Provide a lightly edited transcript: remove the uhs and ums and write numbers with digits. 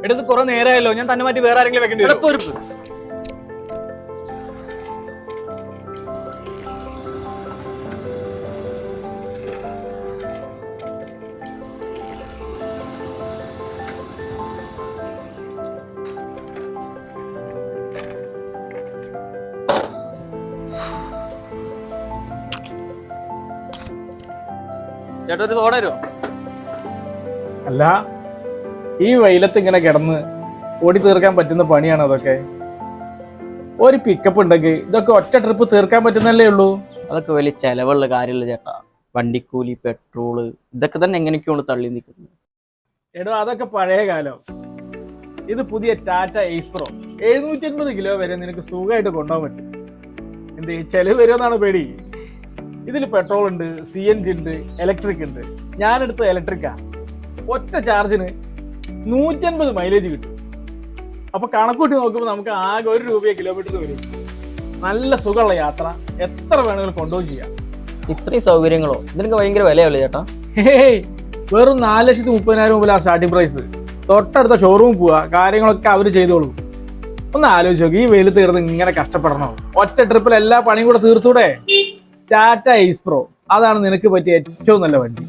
എടുത്ത് കുറെ നേരമായല്ലോ, ഞാൻ തന്നെ മാറ്റി വേറെ ആരെങ്കിലും വെക്കേണ്ടി വരും. ചേട്ടാ ഒരു സോഡ തരുമോ? അല്ല, ഈ വെയിലത്ത് ഇങ്ങനെ കിടന്ന് ഓടി തീർക്കാൻ പറ്റുന്ന പണിയാണ് അതൊക്കെ. ഒരു പിക്കപ്പ് ഉണ്ടെങ്കിൽ ഇതൊക്കെ ഒറ്റ ട്രിപ്പ് തീർക്കാൻ പറ്റുന്നല്ലേ ഉള്ളൂ. അതൊക്കെ വലിയ ചെലവുള്ള കാര്യമല്ല ചേട്ടാ. വണ്ടിക്കൂലി, പെട്രോള്, ഇതൊക്കെ തന്നെ എങ്ങനെയൊക്കെയാണ് തള്ളി നിൽക്കുന്നത്. എടോ അതൊക്കെ പഴയ കാലം. ഇത് പുതിയ ടാറ്റ എയ്സ് പ്രോ 750 കിലോ വരെ നിനക്ക് സുഖമായിട്ട് കൊണ്ടുപോകാൻ പറ്റും. എന്ത് ചെലവ് വരുമെന്നാണ് പേടി. ഇതിൽ പെട്രോൾ ഉണ്ട്, CNG ഉണ്ട്, ഇലക്ട്രിക് ഉണ്ട്. ഞാനെടുത്ത ഇലക്ട്രിക്കാ. ഒറ്റ ചാർജിന് 150 മൈലേജ് കിട്ടും. അപ്പൊ കണക്കൂട്ടി നോക്കുമ്പോൾ നമുക്ക് ആകെ 1 രൂപയെ കിലോമീറ്റർ വരും. നല്ല സുഖമുള്ള യാത്ര എത്ര വേണമെങ്കിലും കൊണ്ടുപോയി ചെയ്യാം. ഇത്രയും സൗകര്യങ്ങളോ? ഇതിനൊക്കെ ഭയങ്കര വിലയല്ലേ ചേട്ടാ? വെറും 4,30,000 മുതലാണ് സ്റ്റാർട്ടിംഗ് പ്രൈസ്. തൊട്ടടുത്ത ഷോറൂം പോവാ, കാര്യങ്ങളൊക്കെ അവര് ചെയ്തോളൂ. ഒന്ന് ആലോചിച്ച് നോക്കി, ഈ വെയിലത്ത് കിടന്ന് ഇങ്ങനെ കഷ്ടപ്പെടണോ? ഒറ്റ ട്രിപ്പിൽ എല്ലാ പണിയും കൂടെ തീർത്തൂടെ? ടാറ്റ എയ്സ് പ്രോ, അതാണ് നിനക്ക് പറ്റിയ ഏറ്റവും നല്ല വണ്ടി.